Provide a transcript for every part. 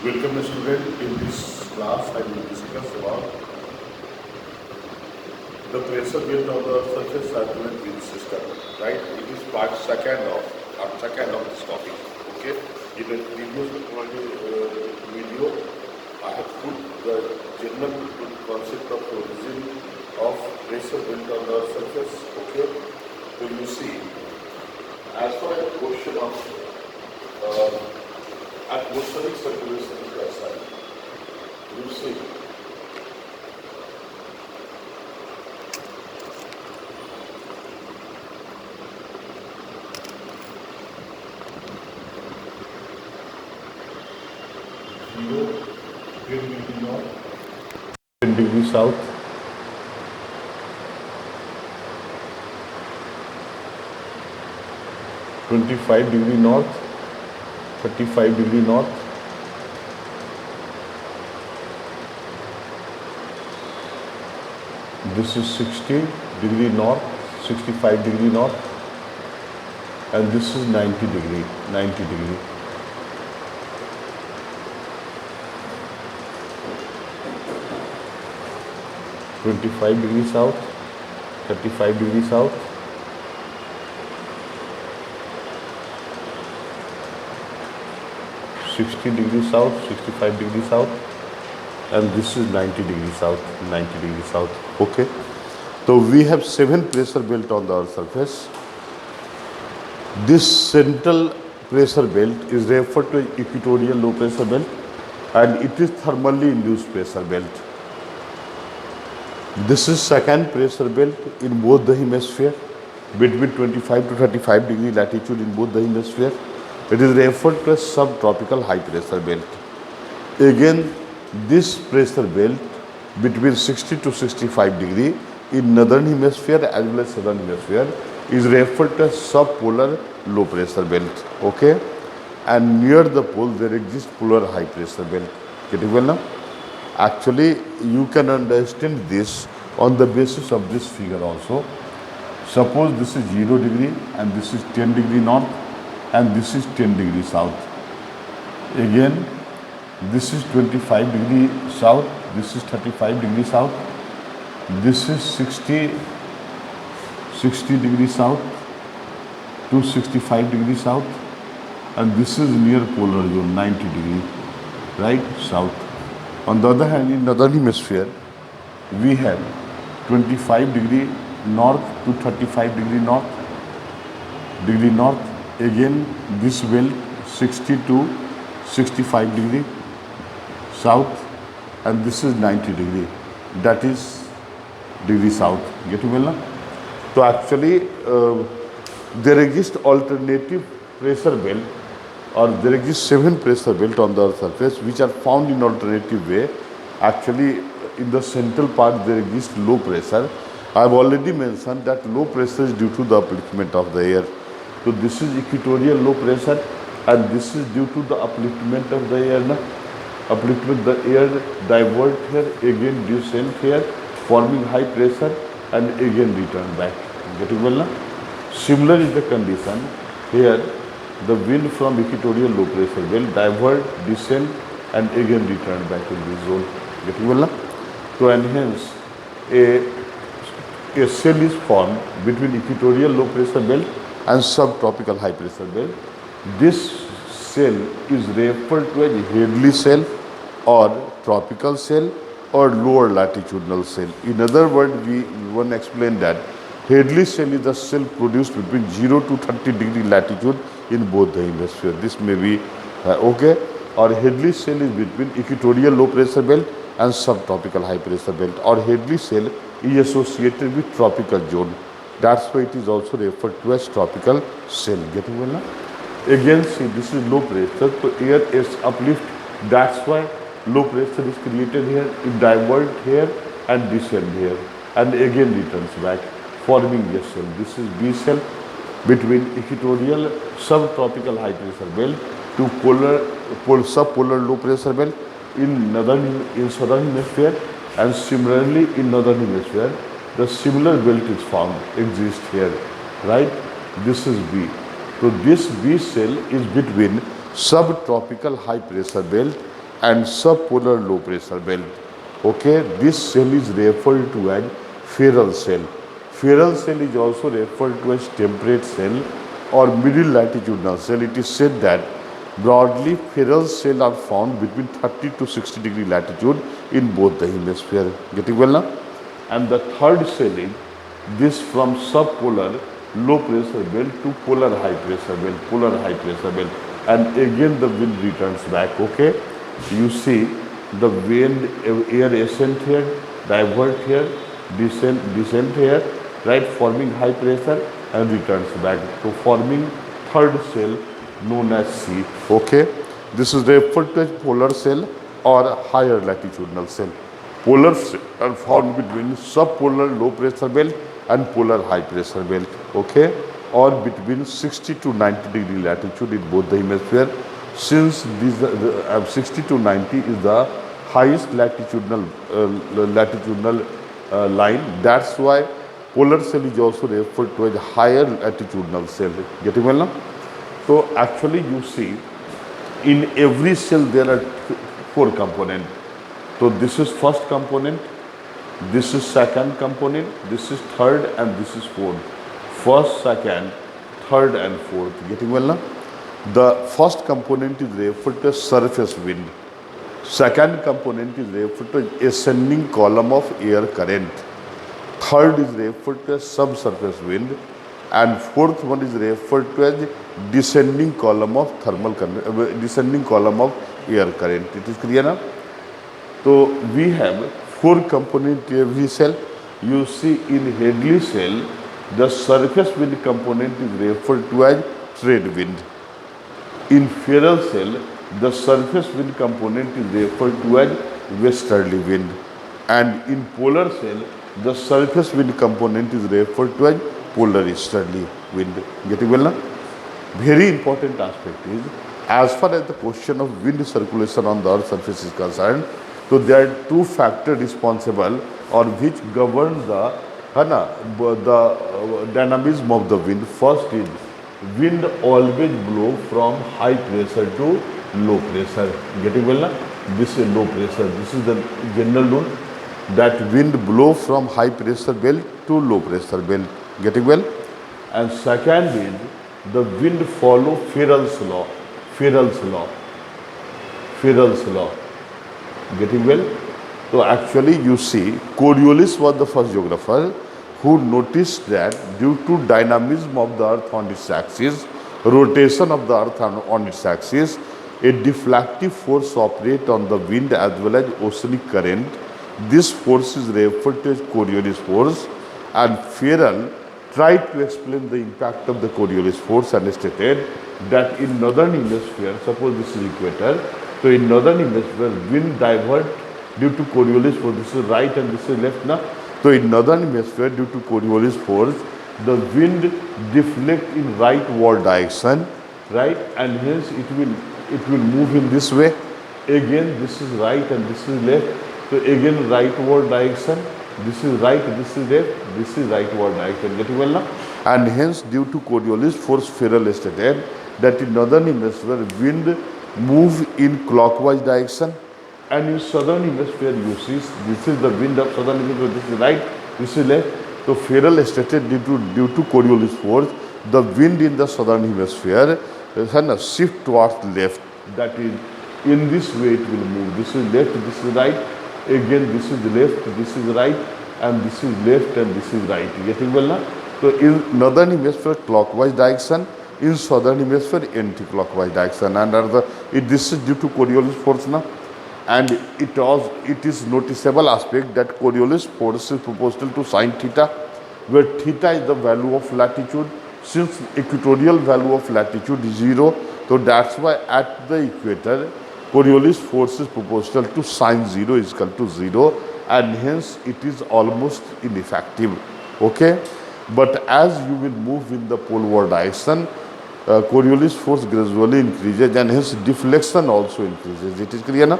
Welcome student. In this class I will discuss about the pressure built on the surface circulant wind system. Right? It is part second of this topic. Okay. In the previous video I have put the general concept of origin of pressure built on the surface. Okay. So you see, as far as the question of atmospheric circulation is concerned, you see, zero, 10 degree north, 10 degree south, 25 degree north, 35 degree north, this is 60 degree north, 65 degree north, and this is 90 degree. 25 degree south, 35 degree south, 60 degree south, 65 degree south, and this is 90 degree south, 90 degree south. Okay. So we have 7 pressure belt on the Earth's surface. This central pressure belt is referred to as equatorial low pressure belt, and it is thermally induced pressure belt. This is second pressure belt in both the hemisphere, between 25 to 35 degree latitude in both the hemisphere. It is referred to as subtropical high pressure belt. Again, this pressure belt between 60 to 65 degree in northern hemisphere as well as southern hemisphere is referred to as subpolar low pressure belt. Okay, and near the pole there exists polar high pressure belt. Getting well now? Actually, you can understand this on the basis of this figure also. Suppose this is 0 degree and this is 10 degree north and this is 10 degree south. Again, this is 25 degree south, this is 35 degree south, this is 60 degree south to 65 degree south, and this is near polar zone, 90 degree, right, south. On the other hand, in northern hemisphere, we have 25 degree north to 35 degree north. Again, this belt 60 to 65 degree south, and this is 90 degree. That is degree south. Getting well now? So actually, there exists alternative pressure belt, or there exists 7 pressure belt on the Earth's surface which are found in alternative way. Actually, in the central part there exists low pressure. I have already mentioned that low pressure is due to the upliftment of the air. So this is equatorial low pressure, and this is due to the upliftment of the air. Upliftment, the air divert here, again descend here, forming high pressure, and again return back. Getting well now? Similar is the condition here. The wind from equatorial low pressure will divert, descend, and again return back in this zone. Getting well now? So, and hence a cell is formed between equatorial low pressure belt and subtropical high pressure belt. This cell is referred to as Hadley cell or tropical cell or lower latitudinal cell. In other words, we want to explain that Hadley cell is the cell produced between 0 to 30 degree latitude in both the hemisphere. This may be okay. Or Hadley cell is between equatorial low pressure belt and subtropical high pressure belt. Or Hadley cell is associated with tropical zone. That's why it is also referred to as tropical cell. Getting well now? Again, see, this is low pressure, so air is uplift. That's why low pressure is created here. It diverts here and descend here, and again returns back, forming a cell. This is B cell between equatorial subtropical high pressure belt to subpolar low pressure belt in southern hemisphere, and similarly in northern hemisphere the similar belt is found, exists here, right? This is B. So this B cell is between subtropical high pressure belt and subpolar low pressure belt. Okay, this cell is referred to as Ferrel cell. Ferrel cell is also referred to as temperate cell or middle latitudinal cell. It is said that broadly Ferrel cells are found between 30 to 60 degree latitude in both the hemisphere. Getting well now? And the third cell is this from subpolar low pressure belt to polar high pressure belt, and again the wind returns back. Okay, you see the wind, air ascent here, divert here, descent here, right, forming high pressure and returns back to forming third cell known as C. Okay, this is referred to as polar cell or higher latitudinal cell. Polar cells are found between subpolar low pressure belt and polar high pressure belt. Okay, or between 60 to 90 degree latitude in both the hemisphere. Since these 60 to 90 is the highest latitudinal line, that's why polar cell is also referred to as higher latitudinal cell. Getting well now? So actually you see in every cell there are four components. So this is first component, this is second component, this is third, and this is fourth. First, second, third and fourth. Getting well now? The first component is referred to as surface wind. Second component is referred to as ascending column of air current. Third is referred to as subsurface wind. And fourth one is referred to as descending column of descending column of air current. It is clear now? So we have four components in every cell. You see in Hadley cell, the surface wind component is referred to as trade wind. In Ferrel cell, the surface wind component is referred to as westerly wind. And in polar cell, the surface wind component is referred to as polar easterly wind. Getting well now? Very important aspect is, as far as the question of wind circulation on the earth's surface is concerned, so there are two factors responsible or which govern the dynamism of the wind. First is wind always blow from high pressure to low pressure. Getting well now? This is low pressure. This is the general rule, that wind blow from high pressure belt to low pressure belt. Getting well? And second is the wind follow Ferrel's law. Ferrel's law. Getting well? So actually you see Coriolis was the first geographer who noticed that due to dynamism of the earth on its axis, rotation of the earth on its axis, a deflective force operates on the wind as well as oceanic current. This force is referred to as Coriolis force, and Ferrel tried to explain the impact of the Coriolis force and stated that in northern hemisphere, suppose this is equator, so in northern hemisphere wind divert due to Coriolis force, this is right and this is left now. So in northern hemisphere due to Coriolis force, the wind deflect in rightward direction, right, and hence it will move in this way. Again this is right and this is left, so again rightward direction, this is right, this is left, this is rightward direction. Getting well now? And hence due to Coriolis force, Ferrel stated that in northern hemisphere wind move in clockwise direction, and in southern hemisphere you see this is the wind of southern hemisphere, this is right, this is left. So Ferrel stated due to Coriolis force, the wind in the southern hemisphere shift towards left, that is in this way it will move. This is left, this is right, again this is left, this is right, and this is left and this is right. Getting well now? So in northern hemisphere clockwise direction, in southern hemisphere anti-clockwise direction, and this is due to Coriolis force now. And it is noticeable aspect that Coriolis force is proportional to sine theta, where theta is the value of latitude. Since equatorial value of latitude is 0, so that's why at the equator Coriolis force is proportional to sine 0 is equal to 0, and hence it is almost ineffective. Okay, but as you will move in the poleward direction, Coriolis force gradually increases and hence deflection also increases. It is clear now?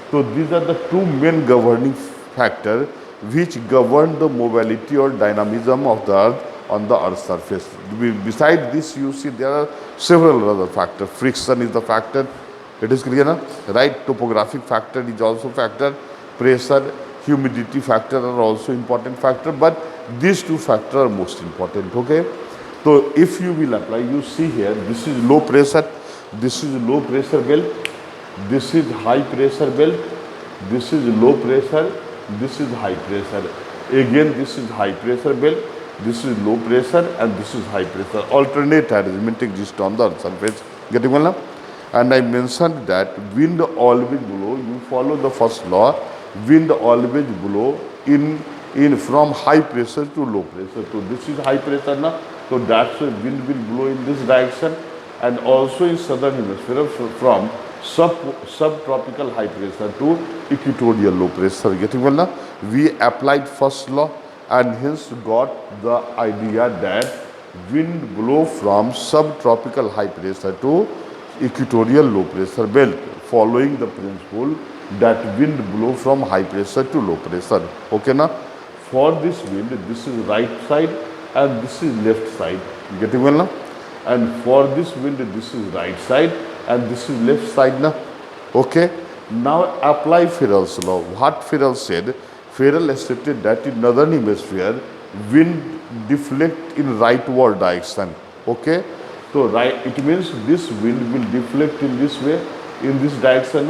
So these are the two main governing factors which govern the mobility or dynamism of the earth on the earth's surface. Besides this, you see there are several other factors. Friction is the factor, It is clear na, right? Topographic factor is also factor, pressure, humidity factor are also important factor, but these two factors are most important. Okay, so if you will apply, you see here, this is low pressure, this is low pressure belt, this is high pressure belt, this is low pressure, this is high pressure. Again, this is high pressure belt, this is low pressure, and this is high pressure. Alternate arrangement exists on the surface. Getting well now? And I mentioned that wind always blow. You follow the first law. Wind always blow in from high pressure to low pressure. So this is high pressure now. So that's why wind will blow in this direction, and also in southern hemisphere from subtropical high pressure to equatorial low pressure. Getting well now? We applied first law and hence got the idea that wind blow from subtropical high pressure to equatorial low pressure belt, following the principle that wind blow from high pressure to low pressure. Okay na? For this wind, this is right side and this is left side. Getting well now? And for this wind, this is right side and this is left side na. Okay. Now apply Ferrell's law. What Ferrell said? Ferrell stated that in northern hemisphere, wind deflect in rightward direction. Okay. So right, it means this wind will deflect in this way, in this direction.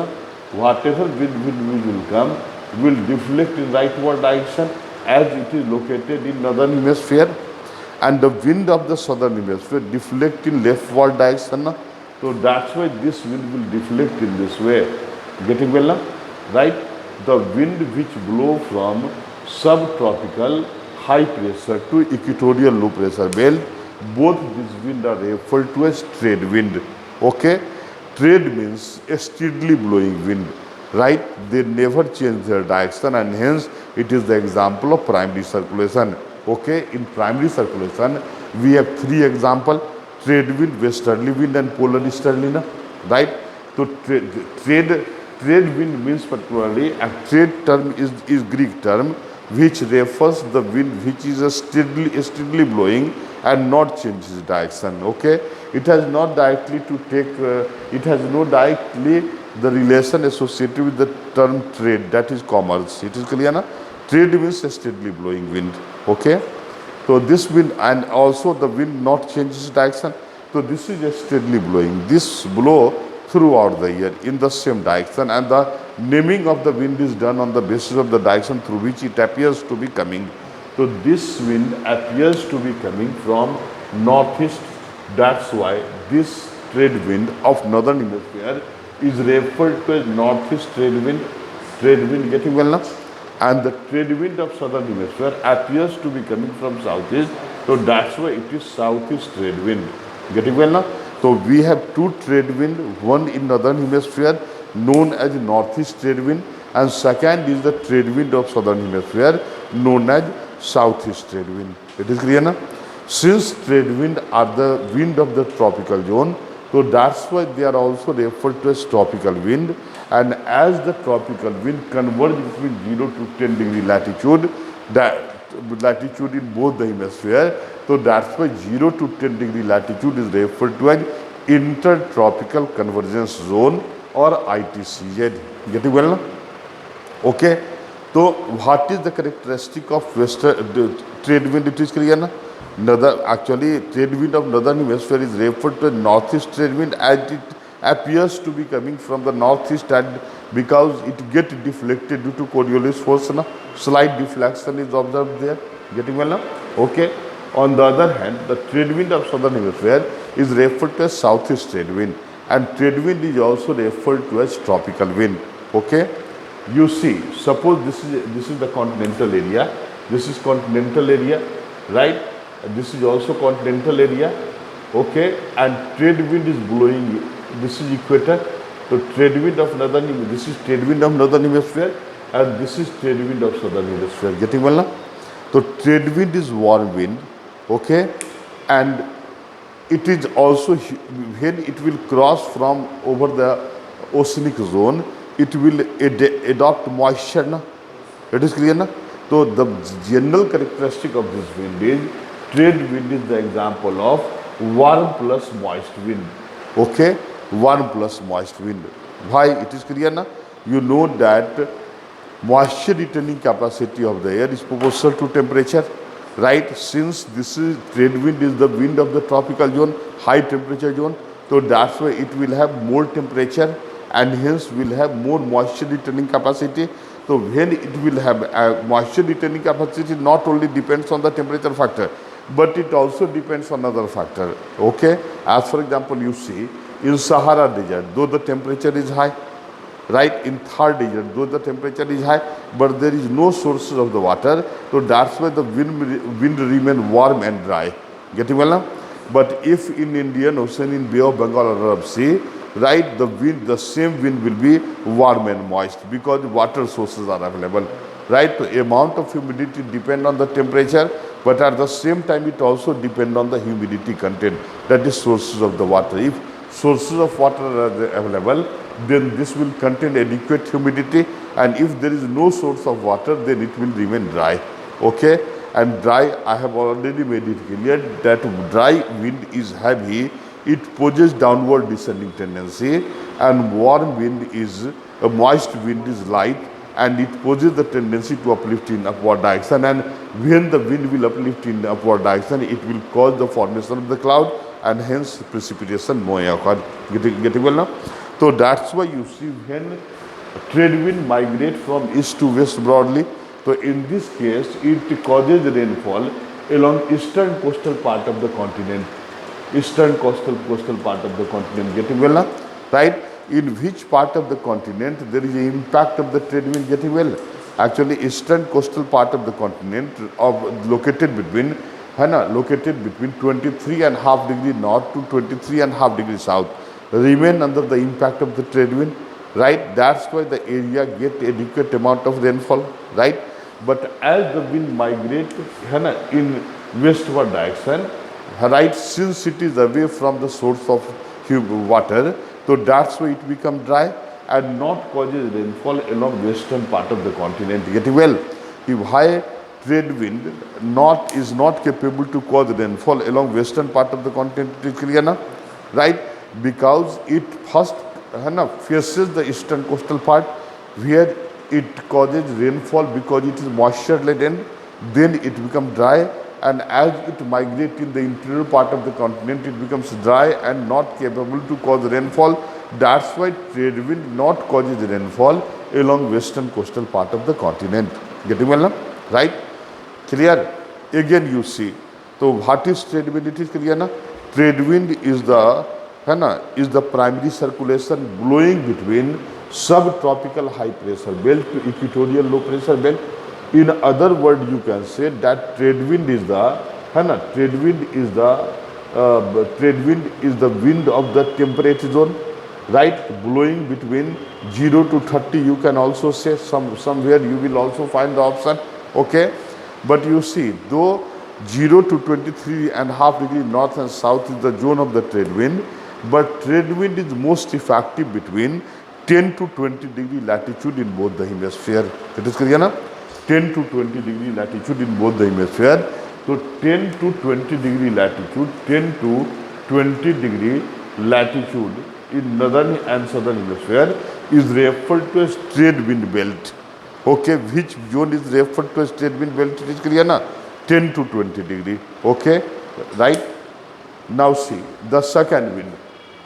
Whatever wind will come, will deflect in rightward direction as it is located in northern hemisphere, and the wind of the southern hemisphere deflect in leftward direction. So that's why this wind will deflect in this way. Getting well now? Right? The wind which blow from subtropical high pressure to equatorial low pressure belt, both these wind are referred to as trade wind. Okay? Trade means a steadily blowing wind. Right? They never change their direction, and hence it is the example of primary circulation. Okay? In primary circulation, we have three examples: trade wind, westerly wind, and polar easterly. Right? So trade wind means particularly, a trade term is Greek term which refers the wind which is a steadily blowing and not changes direction. Okay, it has not directly to take. It has no directly the relation associated with the term trade, that is commerce. It is clear na? Trade means a steadily blowing wind. Okay, so this wind, and also the wind not changes direction. So this is a steadily blowing. This blow throughout the year in the same direction, and the naming of the wind is done on the basis of the direction through which it appears to be coming. So this wind appears to be coming from northeast. That's why this trade wind of northern hemisphere is referred to as northeast trade wind. Trade wind, getting well now? And the trade wind of southern hemisphere appears to be coming from southeast. So that's why it is southeast trade wind. Getting well now? So we have two trade wind, one in northern hemisphere known as northeast trade wind, and second is the trade wind of southern hemisphere known as southeast trade wind. It is clear now? Since trade wind are the wind of the tropical zone, so that's why they are also referred to as tropical wind. And as the tropical wind converges between 0 to 10 degree latitude, that latitude in both the hemisphere, so that's why 0 to 10 degree latitude is referred to as intertropical convergence zone or ITCZ. Getting well now? Okay. So what is the characteristic of trade wind? It is clear now? Actually, trade wind of northern hemisphere is referred to as northeast trade wind, as it appears to be coming from the northeast, and because it gets deflected due to Coriolis force. Slight deflection is observed there. Getting well now? Okay. On the other hand, the trade wind of southern hemisphere is referred to as southeast trade wind, and trade wind is also referred to as tropical wind. Okay. You see, suppose this is the continental area. This is continental area, right? This is also continental area. Okay. And trade wind is blowing. This is equator. So trade wind of northern, this is trade wind of northern hemisphere, and this is trade wind of southern hemisphere. Getting well now? So trade wind is warm wind. Okay, and it is also, when it will cross from over the oceanic zone, it will adopt moisture. Na? It is clear na? So the general characteristic of this wind is, trade wind is the example of warm plus moist wind. Okay, 1 plus moist wind. Why? It is clear now. You know that moisture retaining capacity of the air is proportional to temperature, right? Since this is trade wind is the wind of the tropical zone, high temperature zone, so that's why it will have more temperature and hence will have more moisture retaining capacity. So when it will have moisture retaining capacity, not only depends on the temperature factor, but it also depends on other factor. Okay, as for example, you see in Sahara desert, though the temperature is high, right, in Thar desert, though the temperature is high, but there is no sources of the water, so that's why the wind remain warm and dry. Getting well now? But if in Indian Ocean, in Bay of Bengal or Arab Sea, right, the same wind will be warm and moist because water sources are available, right? The amount of humidity depend on the temperature, but at the same time it also depend on the humidity content, that is sources of the water. If sources of water are available, then this will contain adequate humidity, and if there is no source of water, then it will remain dry. Okay, and dry, I have already made it clear that dry wind is heavy, it poses downward descending tendency, and warm wind is a moist wind is light and it poses the tendency to uplift in upward direction, and when the wind will uplift in upward direction, it will cause the formation of the cloud and hence precipitation may occur. Getting well now? So that's why you see when trade wind migrate from east to west broadly, so in this case it causes rainfall along eastern coastal part of the continent, eastern coastal part of the continent. Getting well now? Right? In which part of the continent there is an impact of the trade wind? Getting well? Actually eastern coastal part of the continent located between 23.5 degree north to 23.5 degree south remain under the impact of the trade wind, right? That's why the area get adequate amount of rainfall, right? But as the wind migrate in westward direction, right, since it is away from the source of water, so that's why it become dry and not causes rainfall along western part of the continent. Getting well? If high trade wind is not capable to cause rainfall along western part of the continent, it is clear now, right? Because it first faces the eastern coastal part where it causes rainfall because it is moisture laden, then it becomes dry, and as it migrates in the interior part of the continent, it becomes dry and not capable to cause rainfall. That's why trade wind not causes rainfall along western coastal part of the continent. Getting well now? Right? Clear? Again you see. So what is trade wind? It is clear now? Trade wind is the primary circulation blowing between subtropical high pressure belt to equatorial low pressure belt. In other words, you can say that trade wind is the wind of the temperate zone, right, blowing between 0 to 30. You can also say somewhere you will also find the option. Okay, but you see, though 0 to 23.5 degree north and south is the zone of the trade wind, but trade wind is most effective between 10 to 20 degree latitude in both the hemisphere. It is clear now? 10 to 20 degree latitude in both the hemisphere. So 10 to 20 degree latitude, 10 to 20 degree latitude in northern and southern hemisphere is referred to as trade wind belt. Okay, which zone is referred to as trade wind belt? It is clear now? 10 to 20 degree. Okay, right? Now see the second wind.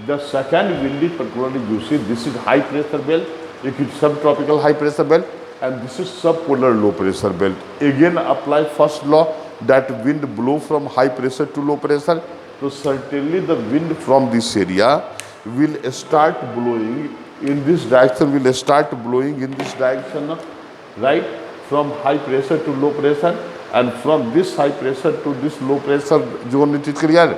The second wind is particularly, you see, this is high pressure belt, it is subtropical high pressure belt, and this is subpolar low pressure belt. Again apply first law that wind blow from high pressure to low pressure. So certainly the wind from this area will start blowing in this direction, right, from high pressure to low pressure, and from this high pressure to this low pressure zone. It is clear?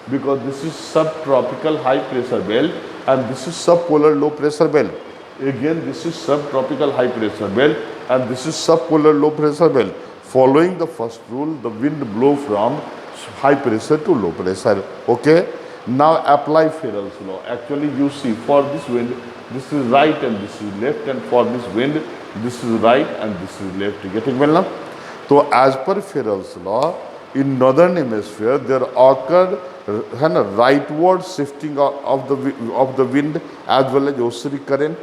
Because this is subtropical high pressure belt and this is subpolar low pressure belt. Again this is subtropical high pressure belt and this is subpolar low pressure belt. Following the first rule, the wind blow from high pressure to low pressure. Okay, now apply Ferrell's law. Actually you see, for this wind this is right and this is left, and for this wind this is right and this is left. Getting well now? So as per Ferrell's law, in northern hemisphere there occur है ना rightward shifting of the wind as well as oceanic current,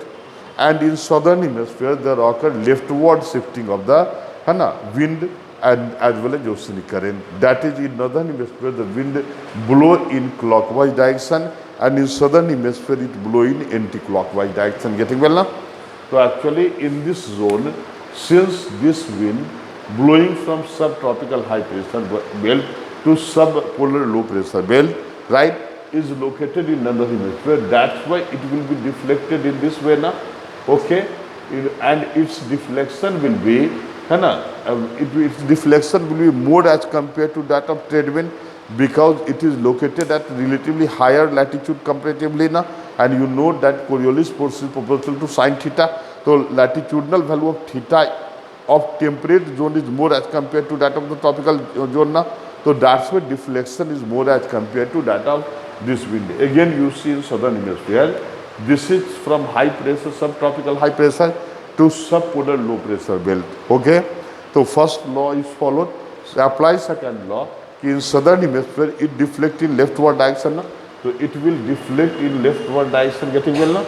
and in southern hemisphere there occur leftward shifting of the है ना wind and as well as oceanic current. That is, in northern hemisphere the wind blow in clockwise direction, and in southern hemisphere it blow in anti-clockwise direction. Getting well now? So actually in this zone, since this wind blowing from subtropical high pressure belt to subpolar low pressure belt, right, is located in northern hemisphere, that's why it will be deflected in this way now. Okay, and its deflection will be है ना, its deflection will be more as compared to that of trade wind, because it is located at relatively higher latitude comparatively now, and you know that Coriolis force is proportional to sin theta. So latitudinal value of theta of temperate zone is more as compared to that of the tropical zone now. So that's why deflection is more as compared to that of this wind. Again you see in southern hemisphere, this is from high pressure, subtropical high pressure to subpolar low pressure belt. Okay, so first law is followed. So apply second law. In southern hemisphere it deflect in leftward direction now. So it will deflect in leftward direction. Getting well now?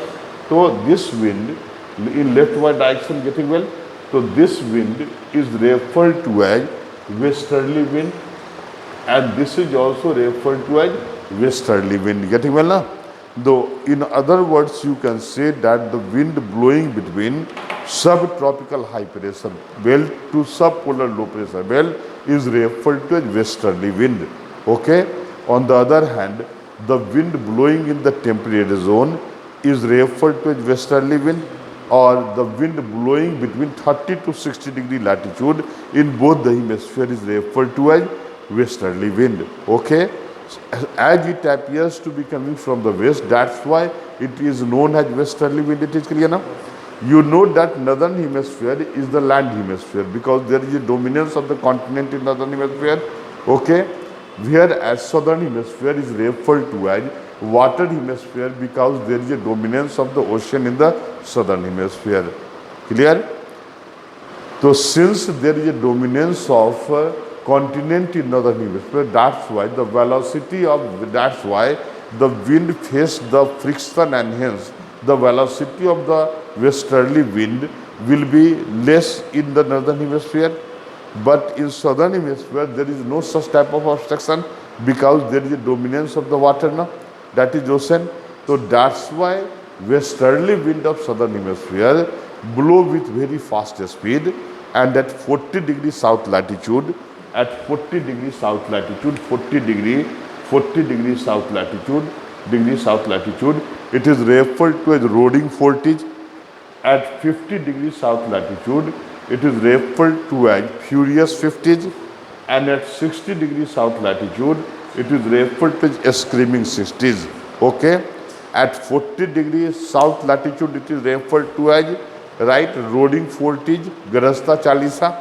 So this wind in leftward direction, getting well? So this wind is referred to as westerly wind, and this is also referred to as westerly wind. Getting well now? Though in other words you can say that the wind blowing between subtropical high pressure belt to subpolar low pressure belt is referred to as westerly wind. Okay. On the other hand, the wind blowing in the temperate zone is referred to as westerly wind, or the wind blowing between 30 to 60 degree latitude in both the hemisphere is referred to as westerly wind. Okay. As it appears to be coming from the west, that's why it is known as westerly wind. It is clear now? You know that northern hemisphere is the land hemisphere because there is a dominance of the continent in northern hemisphere. Okay, whereas southern hemisphere is referred to as water hemisphere because there is a dominance of the ocean in the southern hemisphere. Clear? So since there is a dominance of continent in northern hemisphere, that's why the velocity of, that's why the wind face the friction, and hence the velocity of the westerly wind will be less in the northern hemisphere. But in southern hemisphere there is no such type of obstruction because there is a dominance of the water now, that is ocean. So that's why westerly wind of southern hemisphere blow with very fast speed, and at 40 degree south latitude, at 40 degree south latitude, 40 degree south latitude, it is referred to as rolling voltage. At 50 degree south latitude, it is referred to as furious voltage, and at 60 degree south latitude, it is referred to as screaming 60s. Okay, at 40 degree south latitude, it is referred to as right rolling voltage, Garasta Chalisa.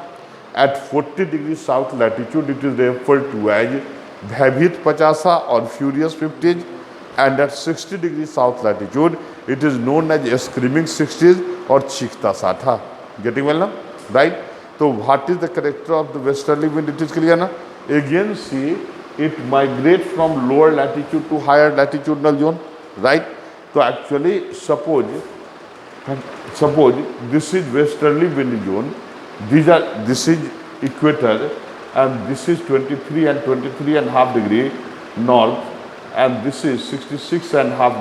At 40 degree south latitude, it is referred to as Bhavit Pachasa or furious voltage, and at 60 degree south latitude, it is known as screaming 60s or Chikhta Satha. Getting well now? Right? So what is the character of the westerly wind? It is clear now? Again see, it migrates from lower latitude to higher latitudinal zone. Right? So actually suppose this is westerly wind zone, this is equator, and this is 23 and 23.5 degree north, and this is 66.5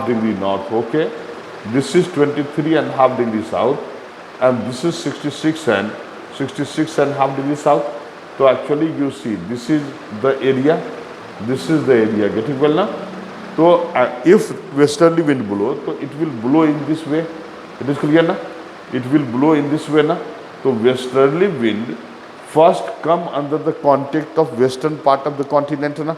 degree north. Okay, this is 23.5 degree south, and this is 66.5 degree south. So actually you see, this is the area, getting well now? So if westerly wind blow, so it will blow in this way. It is clear now? It will blow in this way now. So westerly wind first come under the contact of western part of the continent now.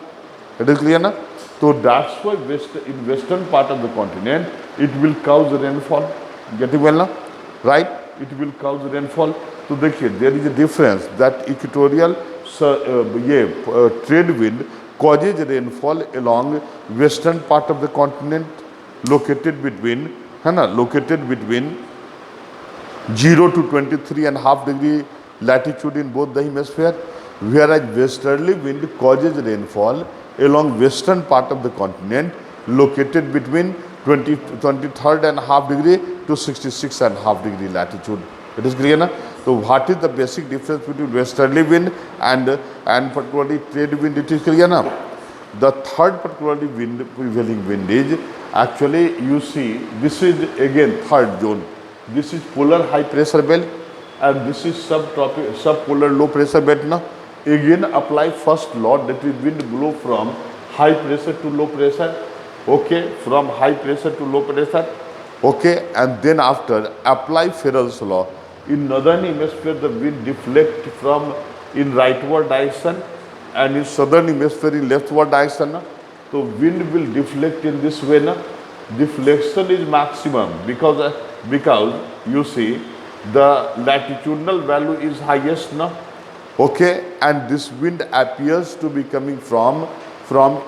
It is clear now? So that's why in western part of the continent, it will cause rainfall. Getting well now? Right? It will cause rainfall. So there is a difference that equatorial trade wind causes rainfall along western part of the continent located between 0 to 23.5 degree latitude in both the hemisphere, whereas westerly wind causes rainfall along western part of the continent located between 23rd and half degree to 66 and half degree latitude. It is clear na? So what is the basic difference between westerly wind and particularly trade wind? It is clear na? The third particularly prevailing wind is actually, you see, this is again third zone. This is polar high pressure belt and this is subpolar low pressure belt. Now again apply first law, that is wind blow from high pressure to low pressure. Okay, from high pressure to low pressure. Okay, and then after apply Ferrell's law. In northern hemisphere the wind deflect from in rightward direction and in southern hemisphere in leftward direction. Na? So wind will deflect in this way. Na? Deflection is maximum because you see the latitudinal value is highest. Na? Okay, and this wind appears to be coming from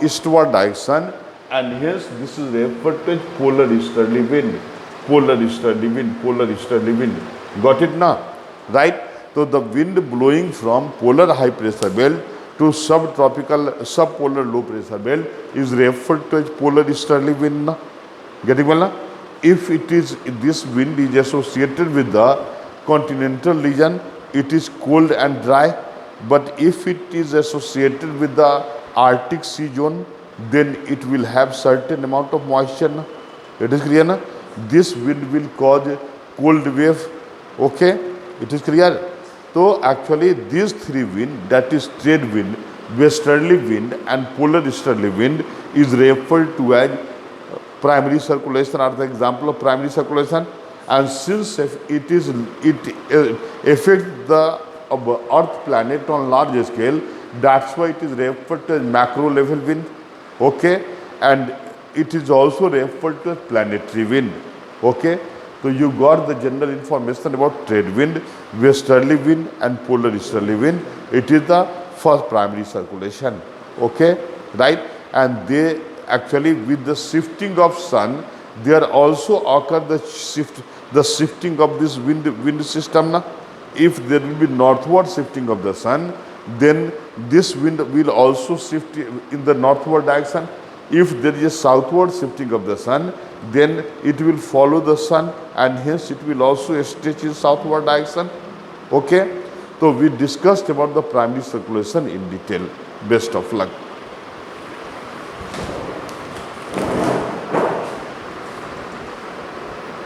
eastward direction, and hence this is referred to as polar easterly wind. Polar easterly wind, polar easterly wind. Got it now? Right? So the wind blowing from polar high pressure belt to subpolar low pressure belt is referred to as polar easterly wind. Na? Getting well now? If it is, this wind is associated with the continental region, it is cold and dry. But if it is associated with the Arctic sea zone, then it will have certain amount of moisture. Na? It is clear na? This wind will cause cold wave. Okay, it is clear. So actually these three wind, that is trade wind, westerly wind and polar easterly wind, is referred to as primary circulation, are the example of primary circulation. And since it affects the earth planet on large scale, that's why it is referred to as macro level wind. Okay, and it is also referred to as planetary wind. Okay, so you got the general information about trade wind, westerly wind and polar easterly wind. It is the first primary circulation. Okay, right? And they actually, with the shifting of sun, there also occur the shifting of this wind system. Na? If there will be northward shifting of the sun, then this wind will also shift in the northward direction. If there is a southward shifting of the sun, then it will follow the sun and hence it will also stretch in southward direction. Okay, so we discussed about the primary circulation in detail. Best of luck.